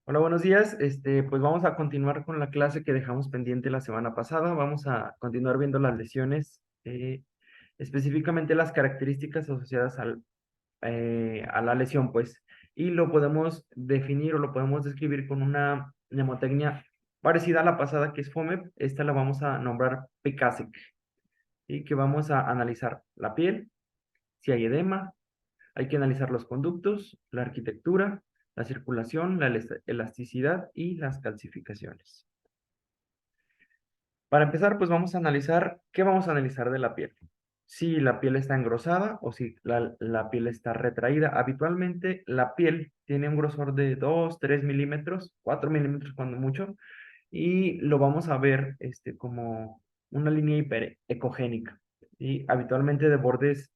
Hola, buenos días. Pues vamos a continuar con la clase que dejamos pendiente la semana pasada. Vamos a continuar viendo las lesiones, específicamente las características asociadas a la lesión, pues, y lo podemos definir o lo podemos describir con una mnemotecnia parecida a la pasada, que es FOMEP. Esta la vamos a nombrar PECASEC, y que vamos a analizar la piel, si hay edema. Hay que analizar los conductos, la arquitectura, la circulación, la elasticidad y las calcificaciones. Para empezar, pues vamos a analizar, ¿qué vamos a analizar de la piel? Si la piel está engrosada o si la piel está retraída. Habitualmente la piel tiene un grosor de 2, 3 milímetros, 4 milímetros cuando mucho, y lo vamos a ver como una línea hiperecogénica, y habitualmente de bordes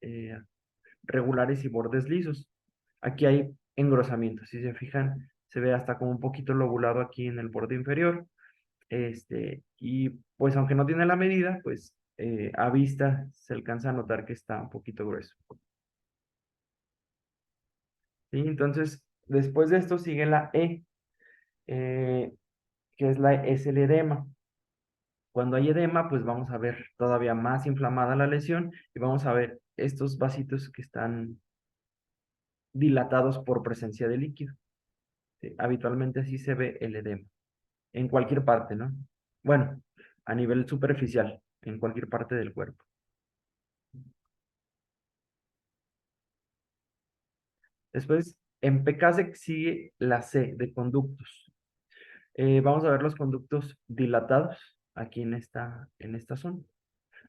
regulares y bordes lisos. Aquí hay engrosamiento, si se fijan, se ve hasta como un poquito lobulado aquí en el borde inferior. Y pues aunque no tiene la medida, pues a vista se alcanza a notar que está un poquito grueso. ¿Sí? Entonces, después de esto sigue la eh, que es el edema. Cuando hay edema, pues vamos a ver todavía más inflamada la lesión y vamos a ver estos vasitos que están dilatados por presencia de líquido. ¿Sí? Habitualmente así se ve el edema, en cualquier parte, ¿no? Bueno, a nivel superficial, en cualquier parte del cuerpo. Después, en PKSEC sigue la C de conductos. Vamos a ver los conductos dilatados aquí en esta zona.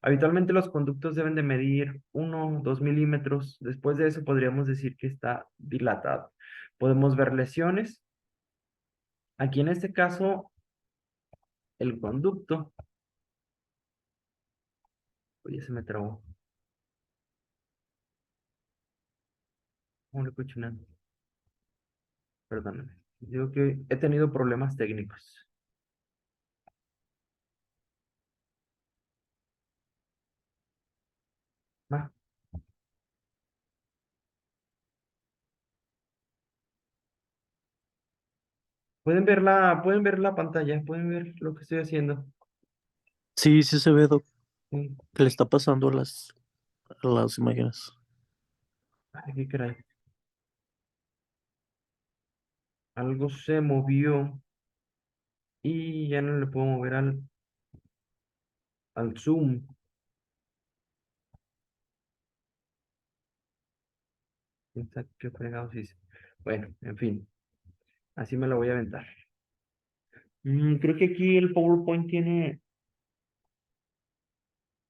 Habitualmente los conductos deben de medir 1 o 2 milímetros. Después de eso podríamos decir que está dilatado. Podemos ver lesiones. Aquí en este caso, el conducto, oye, se me trabó. ¿Cómo le escucho nada? Perdóname. Digo que he tenido problemas técnicos. Va. Pueden ver la pantalla, pueden ver lo que estoy haciendo. Sí, sí se ve, Doc, Sí. que le está pasando a las imágenes. Ay, qué caray. Algo se movió y ya no le puedo mover al zoom. ¿Quién sabe qué fregados hice? Bueno, en fin, así me lo voy a aventar. Creo que aquí el PowerPoint tiene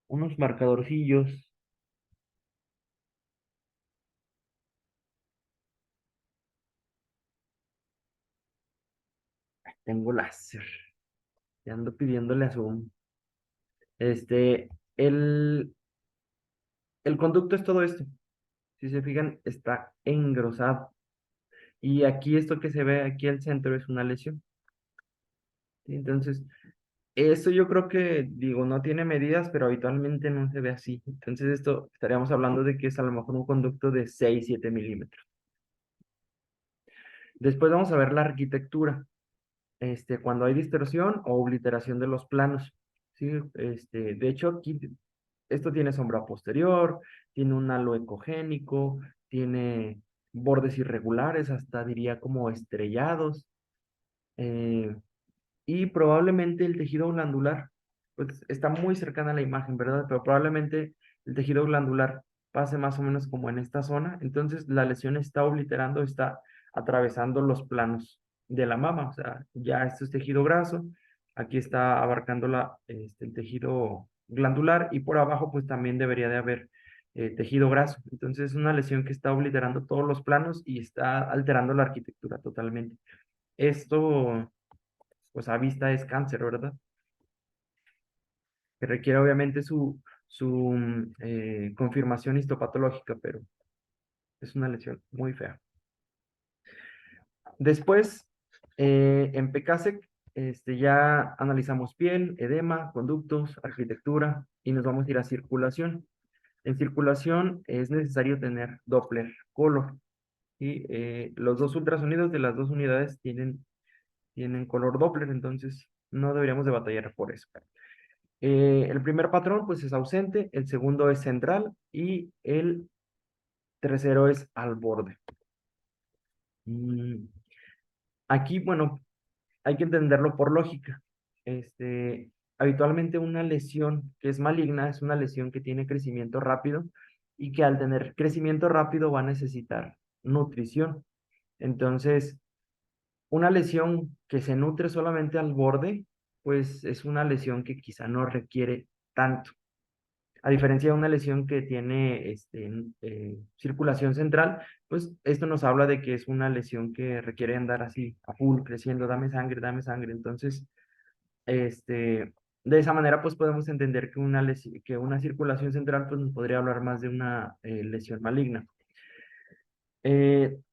unos marcadorcillos. Tengo láser. Ya ando pidiéndole a Zoom. Este, el, el conducto es todo esto. Si se fijan, está engrosado. Y aquí esto que se ve aquí al centro es una lesión. ¿Sí? Entonces, esto yo creo que, digo, no tiene medidas, pero habitualmente no se ve así. Entonces, esto estaríamos hablando de que es a lo mejor un conducto de 6 7 milímetros. Después vamos a ver la arquitectura. Cuando hay distorsión o obliteración de los planos. ¿Sí? De hecho, aquí esto tiene sombra posterior, tiene un halo ecogénico, tiene bordes irregulares, hasta diría como estrellados. eh, y probablemente el tejido glandular, pues está muy cercana a la imagen, ¿verdad? Pero probablemente el tejido glandular pase más o menos como en esta zona. Entonces la lesión está obliterando, está atravesando los planos de la mama. O sea, ya esto es tejido graso, aquí está abarcando el tejido glandular, y por abajo pues también debería de haber tejido graso. Entonces es una lesión que está obliterando todos los planos y está alterando la arquitectura totalmente. Esto pues a vista es cáncer, ¿verdad? Que requiere obviamente su confirmación histopatológica, pero es una lesión muy fea. Después, en PKSEC, ya analizamos piel, edema, conductos, arquitectura, y nos vamos a ir a circulación. En circulación es necesario tener Doppler color, y los dos ultrasonidos de las dos unidades tienen tienen color Doppler, entonces no deberíamos de batallar por eso. El primer patrón pues es ausente, el segundo es central y el tercero es al borde. Mm, Aquí, bueno, hay que entenderlo por lógica. Habitualmente una lesión que es maligna es una lesión que tiene crecimiento rápido y que al tener crecimiento rápido va a necesitar nutrición. Entonces, una lesión que se nutre solamente al borde, pues es una lesión que quizá no requiere tanto. A diferencia de una lesión que tiene circulación central, pues esto nos habla de que es una lesión que requiere andar así a full, creciendo, dame sangre, dame sangre. Entonces, de esa manera, pues podemos entender que que una circulación central, pues nos podría hablar más de una lesión maligna.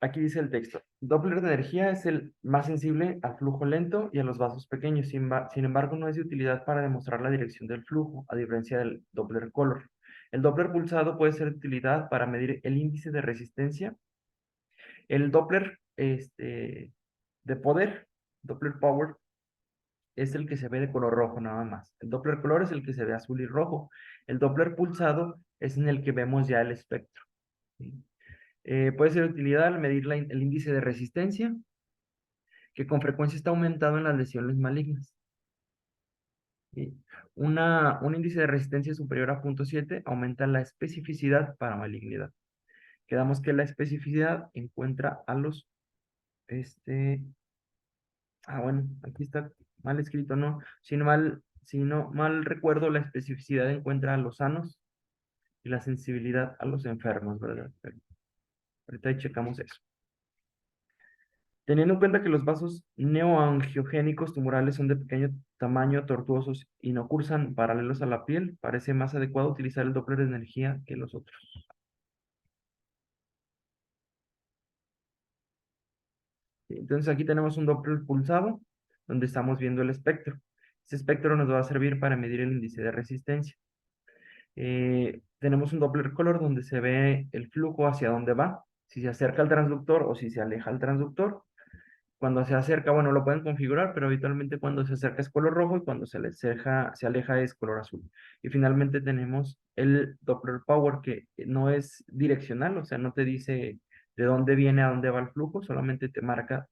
Aquí dice el texto. Doppler de energía es el más sensible al flujo lento y a los vasos pequeños. Sin embargo, no es de utilidad para demostrar la dirección del flujo, a diferencia del Doppler color. El Doppler pulsado puede ser de utilidad para medir el índice de resistencia. El Doppler de poder, Doppler power, es el que se ve de color rojo nada más. El Doppler color es el que se ve azul y rojo. El Doppler pulsado es en el que vemos ya el espectro. ¿Sí? Puede ser de utilidad al medir el índice de resistencia, que con frecuencia está aumentado en las lesiones malignas. ¿Sí? Un índice de resistencia superior a 0.7 aumenta la especificidad para malignidad. Quedamos que la especificidad encuentra a los, bueno, aquí está mal escrito, ¿no? Si no mal recuerdo, la especificidad encuentra a los sanos y la sensibilidad a los enfermos, ¿verdad? Pero ahorita ahí checamos eso. Teniendo en cuenta que los vasos neoangiogénicos tumorales son de pequeño tamaño, tortuosos y no cursan paralelos a la piel, parece más adecuado utilizar el Doppler de energía que los otros. Entonces aquí tenemos un Doppler pulsado, donde estamos viendo el espectro. Ese espectro nos va a servir para medir el índice de resistencia. Tenemos un Doppler color donde se ve el flujo hacia dónde va, si se acerca al transductor o si se aleja al transductor. Cuando se acerca, bueno, lo pueden configurar, pero habitualmente cuando se acerca es color rojo y cuando se aleja es color azul. Y finalmente tenemos el Doppler Power, que no es direccional, o sea, no te dice de dónde viene a dónde va el flujo, solamente te marca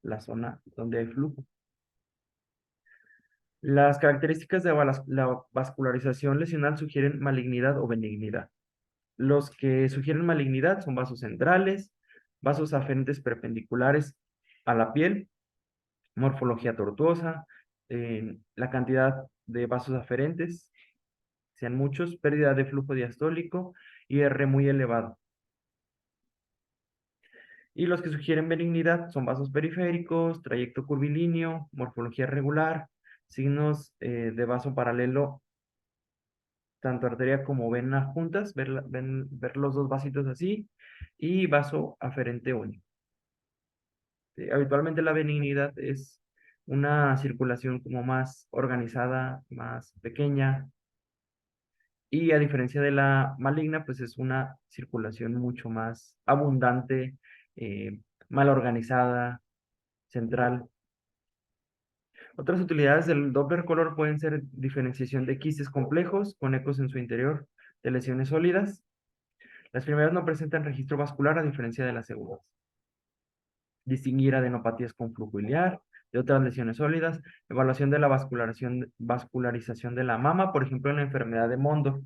la zona donde hay flujo. Las características de la vascularización lesional sugieren malignidad o benignidad. Los que sugieren malignidad son vasos centrales, vasos aferentes perpendiculares a la piel, morfología tortuosa, la cantidad de vasos aferentes, sean muchos, pérdida de flujo diastólico y R muy elevado. Y los que sugieren benignidad son vasos periféricos, trayecto curvilíneo, morfología regular, signos de vaso paralelo, tanto arteria como vena juntas, ver los dos vasitos así, y vaso aferente único. Habitualmente la benignidad es una circulación como más organizada, más pequeña, y a diferencia de la maligna, pues es una circulación mucho más abundante, mal organizada, central. Otras utilidades del Doppler color pueden ser diferenciación de quistes complejos con ecos en su interior de lesiones sólidas. Las primeras no presentan registro vascular a diferencia de las segundas. Distinguir adenopatías con flujo iliar de otras lesiones sólidas. Evaluación de la vascularización de la mama, por ejemplo, en la enfermedad de Mondor.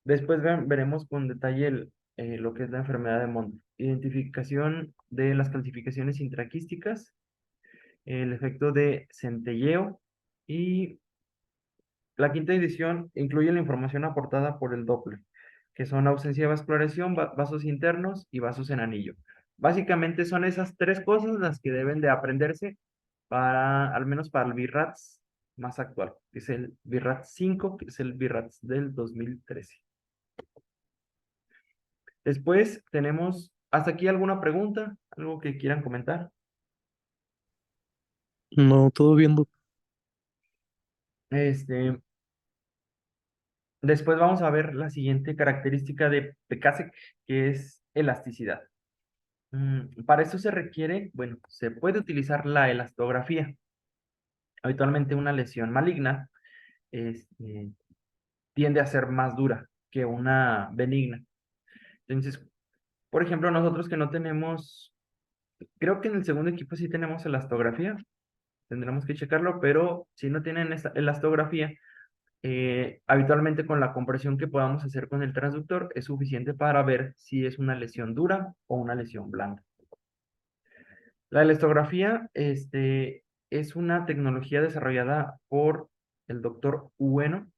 Después veremos con detalle lo que es la enfermedad de Mondor. Identificación de las calcificaciones intraquísticas, el efecto de centelleo y la quinta edición incluye la información aportada por el Doppler, que son ausencia de vascularización, vasos internos y vasos en anillo. Básicamente son esas tres cosas las que deben de aprenderse para, al menos para el BIRATS más actual, que es el BIRATS 5, que es el BIRATS del 2013. Después tenemos, ¿hasta aquí alguna pregunta? ¿Algo que quieran comentar? No, todo viendo. Este, Después vamos a ver la siguiente característica de Pecasek, que es elasticidad. Para eso se requiere, bueno, se puede utilizar la elastografía. Habitualmente una lesión maligna este, tiende a ser más dura que una benigna. Entonces, por ejemplo, nosotros que no tenemos, creo que en el segundo equipo sí tenemos elastografía, tendremos que checarlo, pero si no tienen esta elastografía, habitualmente con la compresión que podamos hacer con el transductor es suficiente para ver si es una lesión dura o una lesión blanda. La elastografía es una tecnología desarrollada por el doctor Ueno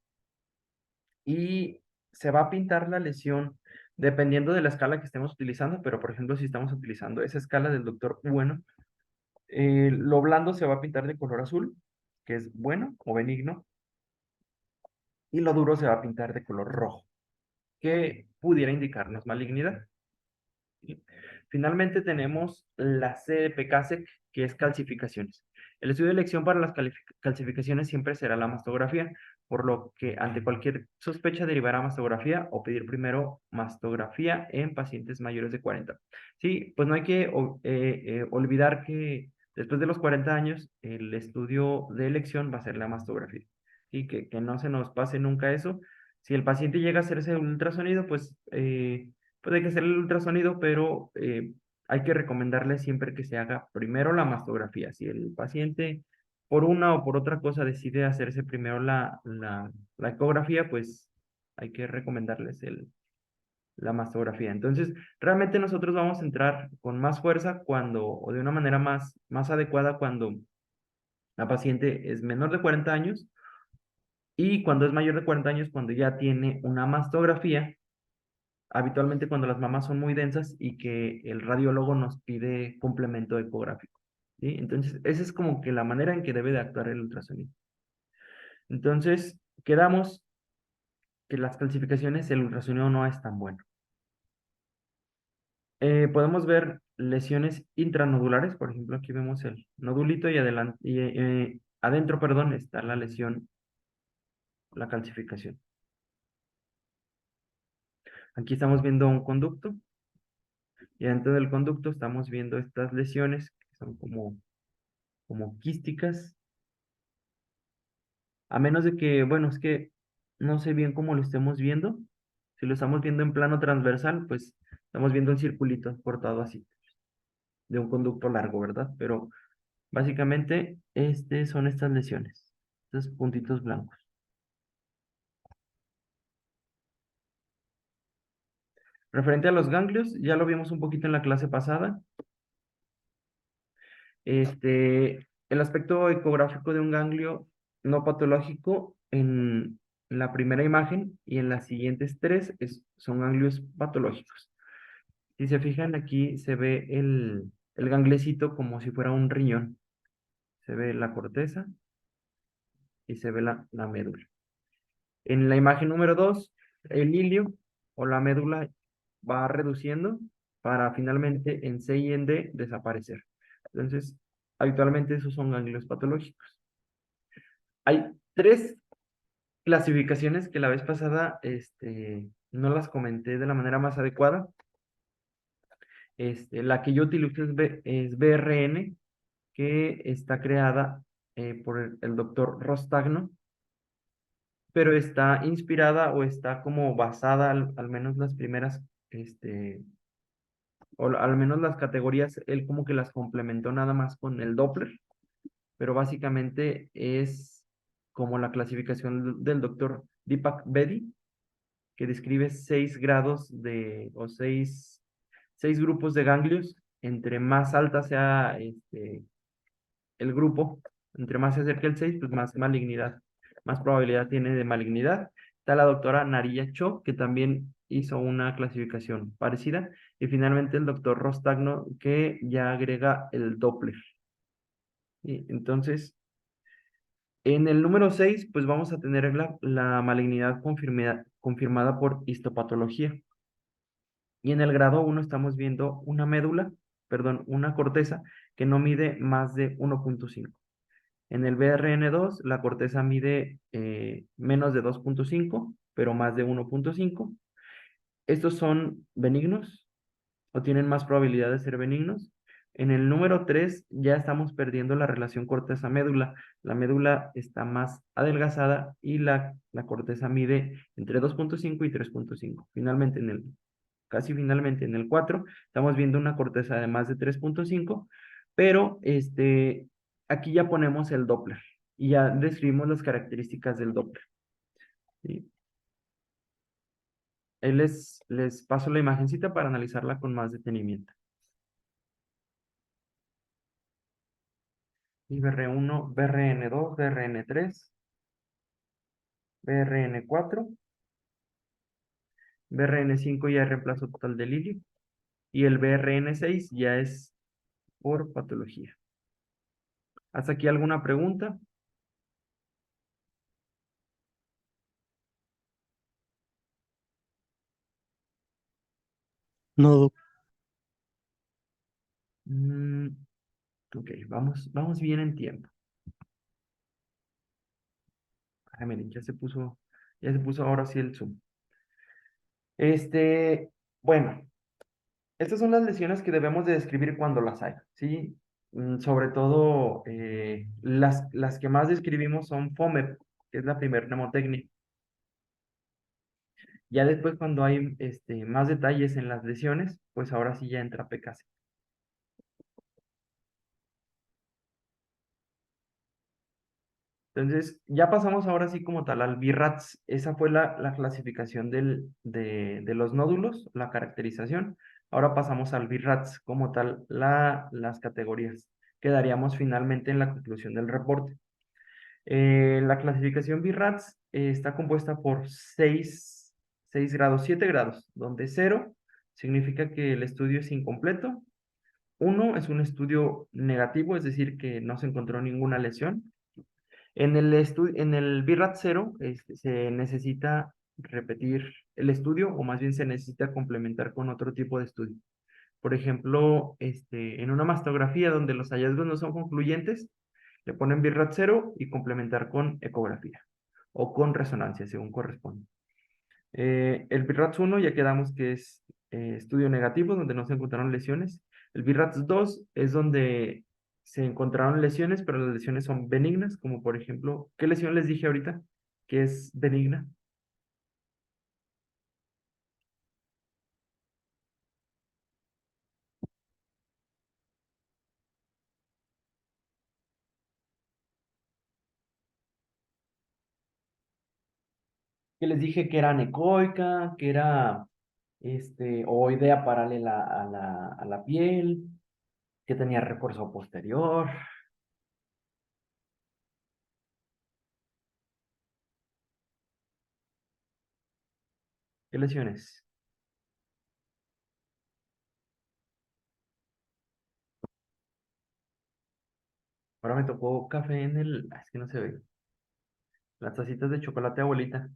y se va a pintar la lesión dependiendo de la escala que estemos utilizando, pero por ejemplo, si estamos utilizando esa escala del doctor Ueno, lo blando se va a pintar de color azul, que es bueno o benigno, y lo duro se va a pintar de color rojo, que pudiera indicarnos malignidad. ¿Sí? Finalmente tenemos la CDPCASEC, que es calcificaciones. El estudio de elección para las calcificaciones siempre será la mastografía, por lo que ante cualquier sospecha derivará mastografía o pedir primero mastografía en pacientes mayores de 40. Sí, pues no hay que olvidar que después de los 40 años el estudio de elección va a ser la mastografía. Y que no se nos pase nunca eso. Si el paciente llega a hacerse un ultrasonido, pues hay que hacer el ultrasonido, pero hay que recomendarle siempre que se haga primero la mastografía. Si el paciente por una o por otra cosa decide hacerse primero la ecografía, pues hay que recomendarles la mastografía. Entonces, realmente nosotros vamos a entrar con más fuerza o de una manera más adecuada cuando la paciente es menor de 40 años y cuando es mayor de 40 años, cuando ya tiene una mastografía habitualmente cuando las mamas son muy densas y que el radiólogo nos pide complemento ecográfico. ¿Sí? Entonces, esa es como que la manera en que debe de actuar el ultrasonido. Entonces, quedamos que las calcificaciones, el ultrasonido no es tan bueno. Podemos ver lesiones intranodulares, por ejemplo, aquí vemos el nodulito y, adentro, perdón, está la lesión, la calcificación. Aquí estamos viendo un conducto y dentro del conducto estamos viendo estas lesiones que son como quísticas. A menos de que, bueno, es que no sé bien cómo lo estemos viendo. Si lo estamos viendo en plano transversal, pues estamos viendo un circulito cortado así, de un conducto largo, ¿verdad? Pero básicamente, son estas lesiones, estos puntitos blancos. Referente a los ganglios, ya lo vimos un poquito en la clase pasada. El aspecto ecográfico de un ganglio no patológico en la primera imagen y en las siguientes tres son ganglios patológicos. Si se fijan aquí, se ve el ganglecito como si fuera un riñón. Se ve la corteza y se ve la médula. En la imagen número 2, el hilio o la médula va reduciendo para finalmente en C y en D desaparecer. Entonces, habitualmente esos son ganglios patológicos. Hay tres clasificaciones que la vez pasada no las comenté de la manera más adecuada. La que yo utilizo es BRN, que está creada por el doctor Rostagno, pero está inspirada o está como basada, al menos las primeras, al menos las categorías, él como que las complementó nada más con el Doppler, pero básicamente es como la clasificación del doctor Deepak Bedi, que describe 6 grados o seis grupos de ganglios. Entre más alta sea el grupo, entre más se acerque el 6 pues más malignidad, más probabilidad tiene de malignidad. Está la doctora Nariya Cho, que también hizo una clasificación parecida. Y finalmente el doctor Rostagno, que ya agrega el Doppler. Y entonces, en el número 6 pues vamos a tener la malignidad confirmada por histopatología. Y en el grado 1 estamos viendo una médula, perdón, una corteza que no mide más de 1.5. En el BRN2, la corteza mide menos de 2.5, pero más de 1.5. Estos son benignos. o tienen más probabilidad de ser benignos. En el número 3 ya estamos perdiendo la relación corteza-médula. La médula está más adelgazada y la corteza mide entre 2,5 y 3,5. Finalmente, casi finalmente en el 4 estamos viendo una corteza de más de 3,5, pero aquí ya ponemos el Doppler y ya describimos las características del Doppler. ¿Sí? Ahí les paso la imagencita para analizarla con más detenimiento. Y BR1, BRN2, BRN3, BRN4, BRN5 ya es reemplazo total del hilio. Y el BRN6 ya es por patología. ¿Hasta aquí alguna pregunta? No, doc. Mm, ok, vamos bien en tiempo. Ay, miren, ya se puso ahora sí el Zoom. Bueno, estas son las lesiones que debemos de describir cuando las hay, ¿sí? Sobre todo, las que más describimos son FOMEP, que es la primera mnemotecnia. Ya después, cuando hay más detalles en las lesiones, pues ahora sí ya entra PKC. Entonces, ya pasamos ahora sí como tal al BIRATS. Esa fue la clasificación de los nódulos, la caracterización. Ahora pasamos al BIRATS como tal, las categorías. Quedaríamos finalmente en la conclusión del reporte. La clasificación BIRATS está compuesta por 6 grados, 7 grados, donde 0 significa que el estudio es incompleto. 1 es un estudio negativo, es decir, que no se encontró ninguna lesión. En el BIRAT 0 se necesita repetir el estudio, o más bien se necesita complementar con otro tipo de estudio. Por ejemplo, en una mastografía donde los hallazgos no son concluyentes, le ponen BIRAT 0 y complementar con ecografía o con resonancia, según corresponde. El BIRATS 1 ya quedamos que es estudio negativo, donde no se encontraron lesiones. El BIRATS 2 es donde se encontraron lesiones, pero las lesiones son benignas, como por ejemplo, ¿qué lesión les dije ahorita que es benigna? Que les dije que era anecoica, que era o idea paralela a la piel, que tenía refuerzo posterior. ¿Qué lesiones? Ahora me tocó café es que no se ve. Las tacitas de chocolate abuelita,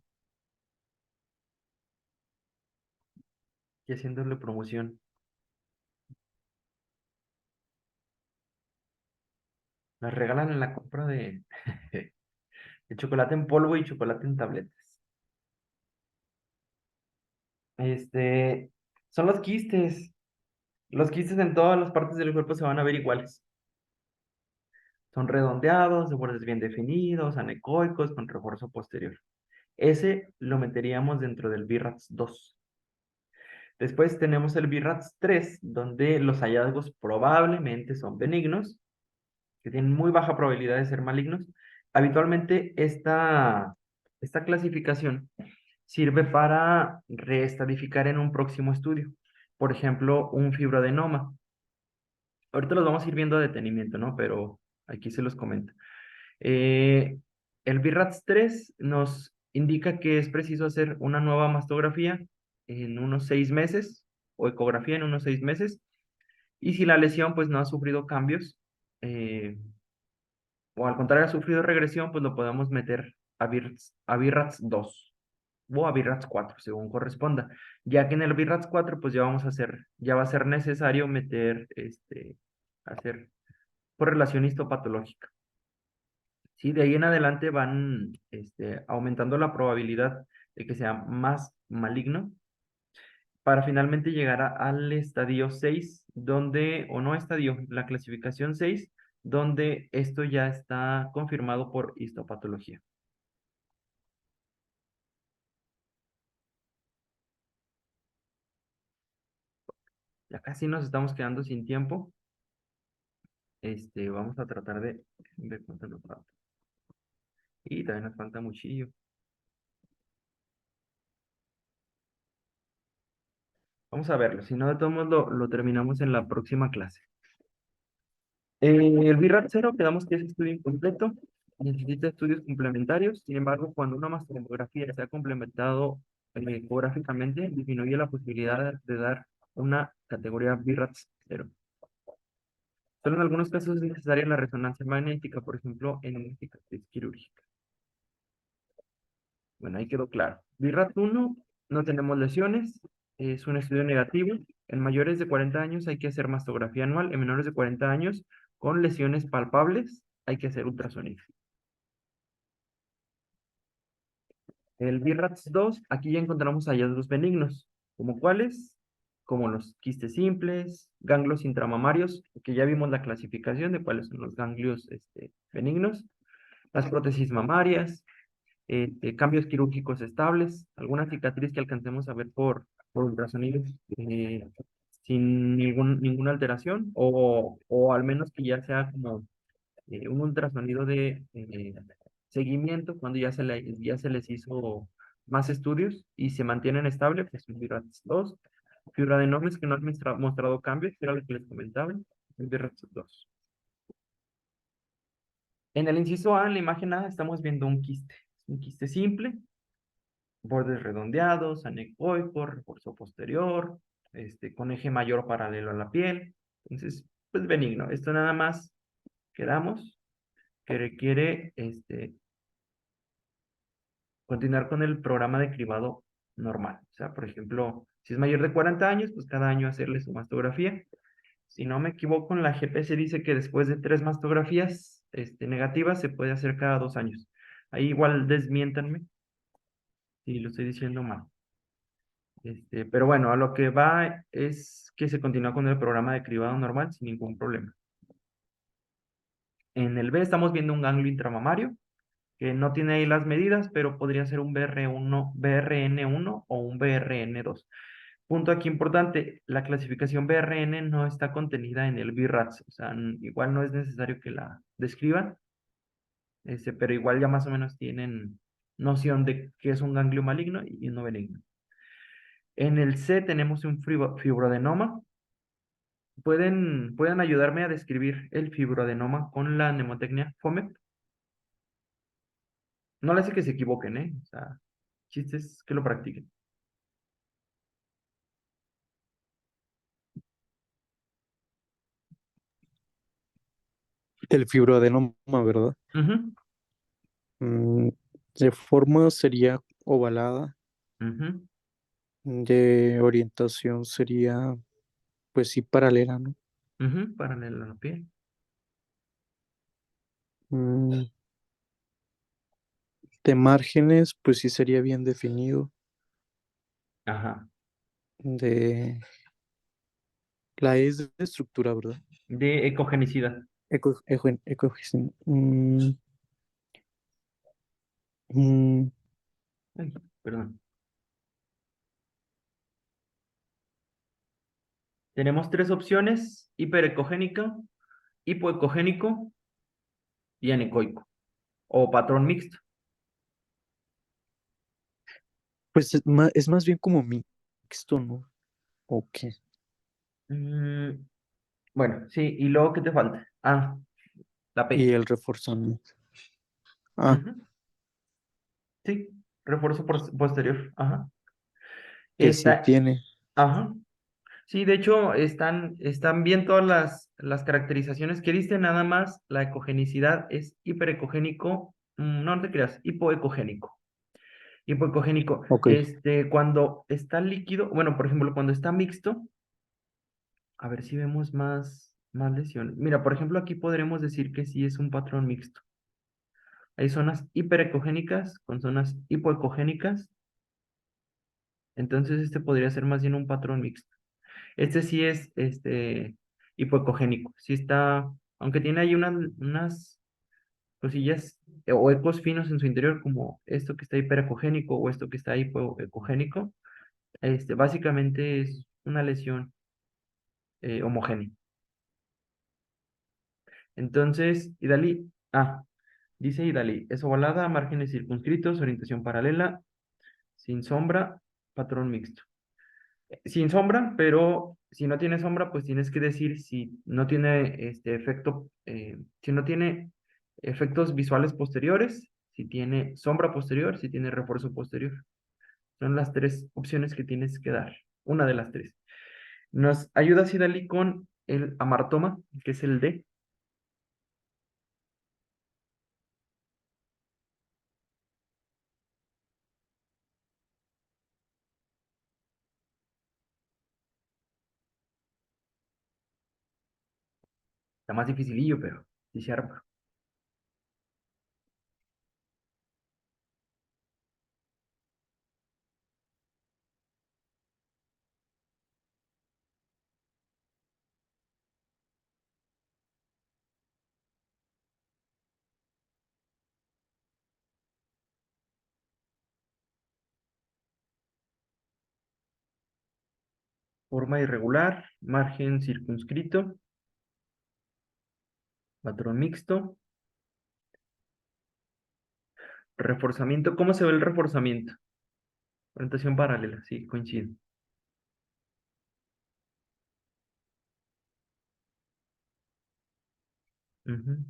y haciéndole promoción. Las regalan en la compra de chocolate en polvo y chocolate en tabletas. Este, son los quistes. Los quistes en todas las partes del cuerpo se van a ver iguales. Son redondeados, de bordes bien definidos, anecoicos, con refuerzo posterior. Ese lo meteríamos dentro del BIRATS 2. Después tenemos el BIRATS 3, donde los hallazgos probablemente son benignos, que tienen muy baja probabilidad de ser malignos. Habitualmente esta clasificación sirve para reestadificar en un próximo estudio. Por ejemplo, un fibroadenoma. Ahorita los vamos a ir viendo a detenimiento, ¿no? Pero aquí se los comento. Eh, el BIRATS 3 nos indica que es preciso hacer una nueva mastografía en unos 6 meses o ecografía en unos 6 meses. Y si la lesión pues no ha sufrido cambios, eh, o al contrario ha sufrido regresión, pues lo podemos meter a BIRATS 2 o a BIRATS 4, según corresponda. Ya que en el BIRATS 4, pues ya va a ser necesario hacer correlación histopatológica. Sí, de ahí en adelante van aumentando la probabilidad de que sea más maligno. para finalmente llegar al estadio 6 donde, o no estadio, la clasificación 6 donde esto ya está confirmado por histopatología. Ya casi nos estamos quedando sin tiempo. Vamos a tratar de ver cuánto nos falta. Y también nos falta muchillo. Vamos a verlo. Si no, de todos modos lo terminamos en la próxima clase. El BIRAT 0 quedamos que es estudio incompleto. Necesita estudios complementarios. Sin embargo, cuando una mastografía se ha complementado ecográficamente, disminuye la posibilidad de dar una categoría BIRAT 0. Solo en algunos casos es necesaria la resonancia magnética, por ejemplo, en una cicatriz quirúrgica. Bueno, ahí quedó claro. BIRAT 1, no tenemos lesiones, es un estudio negativo. En mayores de 40 años hay que hacer mastografía anual. En menores de 40 años, con lesiones palpables, hay que hacer ultrasonido. El BIRATS 2, aquí ya encontramos hallazgos benignos. ¿Como cuáles? Como los quistes simples, ganglios intramamarios, que ya vimos la clasificación de cuáles son los ganglios benignos, las prótesis mamarias, cambios quirúrgicos estables, alguna cicatriz que alcancemos a ver por ultrasonidos sin ninguna alteración, o al menos que ya sea como un ultrasonido de seguimiento cuando ya se les hizo más estudios y se mantienen estables, pues un BIRATS 2. Fibroadenomas que no han mostrado cambios, que era lo que les comentaba, el BIRATS 2. En el inciso A, en la imagen A, estamos viendo un quiste simple, bordes redondeados, anecoico, refuerzo posterior, con eje mayor paralelo a la piel. Entonces, pues benigno. Esto nada más quedamos que requiere continuar con el programa de cribado normal. O sea, por ejemplo, si es mayor de 40 años, pues cada año hacerle su mastografía. Si no me equivoco, en la GPS dice que después de 3 mastografías negativas se puede hacer cada 2 años. Ahí igual desmiéntanme si lo estoy diciendo mal. Pero bueno, a lo que va es que se continúa con el programa de cribado normal sin ningún problema. En el B estamos viendo un ganglio intramamario que no tiene ahí las medidas, pero podría ser un BRN1 o un BRN2. Punto aquí importante, la clasificación BRN no está contenida en el BIRATS, o sea, igual no es necesario que la describan, pero igual ya más o menos tienen noción de qué es un ganglio maligno y uno benigno. En el C tenemos un fibroadenoma. ¿Pueden ayudarme a describir el fibroadenoma con la mnemotecnia FOMEP? No le hace que se equivoquen, ¿eh? O sea, chistes que lo practiquen. El fibroadenoma, ¿verdad? Ujú, Mm, de forma sería ovalada, ujú, de orientación sería, pues sí, paralela, ¿no? ujú, paralelo a la piel. Mm, de márgenes, pues sí sería bien definido. Ajá. De la E es de estructura, ¿verdad? De ecogenicidad. Mm, mm, Ay, perdón. Tenemos tres opciones: hiperecogénico, hipoecogénico y anecoico, o patrón mixto. pues es más bien como mixto, ¿no? Ok. Mm, bueno, sí, y luego, ¿qué te falta? Ah, la Y P. el reforzamiento. Ah, Ujú, sí, refuerzo posterior. Ajá. que sí Esta, tiene. ajá. Sí, de hecho, están bien todas las caracterizaciones que diste, nada más la ecogenicidad es hiperecogénico, no te creas, hipoecogénico. Hipoecogénico, Ok. cuando está líquido, bueno, por ejemplo, cuando está mixto, a ver si vemos más lesiones. Mira, por ejemplo, aquí podremos decir que sí es un patrón mixto. Hay zonas hiperecogénicas con zonas hipoecogénicas. Entonces este podría ser más bien un patrón mixto. Este sí es hipoecogénico. Sí está, aunque tiene ahí unas cosillas o ecos finos en su interior, como esto que está hiperecogénico o esto que está hipoecogénico, básicamente es una lesión homogénea. Entonces, dice Idalí, es ovalada, márgenes circunscritos, orientación paralela, sin sombra, patrón mixto. Sin sombra, pero si no tiene sombra, pues tienes que decir si no tiene este efecto, si no tiene efectos visuales posteriores, si tiene sombra posterior, si tiene refuerzo posterior. Son las tres opciones que tienes que dar. Una de las tres. Nos ayuda Sidali con el amartoma, que es el D. Está más dificilillo, pero sí se arma. Forma irregular, margen circunscrito, patrón mixto, reforzamiento. ¿Cómo se ve el reforzamiento? Orientación paralela, sí, coincide. Ujú.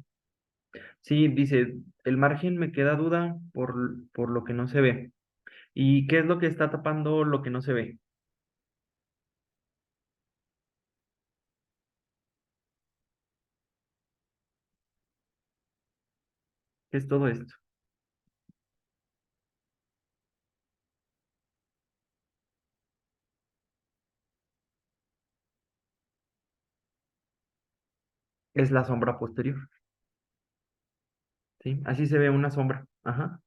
Sí, dice, el margen me queda duda por lo que no se ve. ¿Y qué es lo que está tapando lo que no se ve? ¿Qué es todo esto? Es la sombra posterior, ¿sí? Así se ve una sombra. Ajá.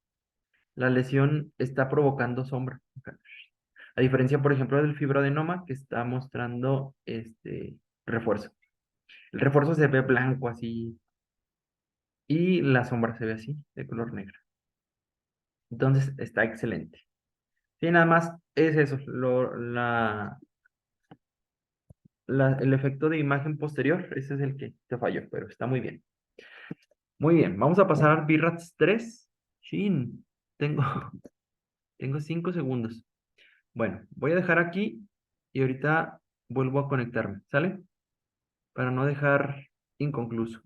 La lesión está provocando sombra. Ajá. A diferencia, por ejemplo, del fibroadenoma que está mostrando refuerzo. El refuerzo se ve blanco así y la sombra se ve así, de color negro. Entonces está excelente. Sí, nada más es eso, el efecto de imagen posterior, ese es el que te falló, pero está muy bien. Muy bien, vamos a pasar a BIRATS 3. Shin, tengo, tengo 5 segundos. Bueno, voy a dejar aquí y ahorita vuelvo a conectarme, ¿sale? Para no dejar inconcluso.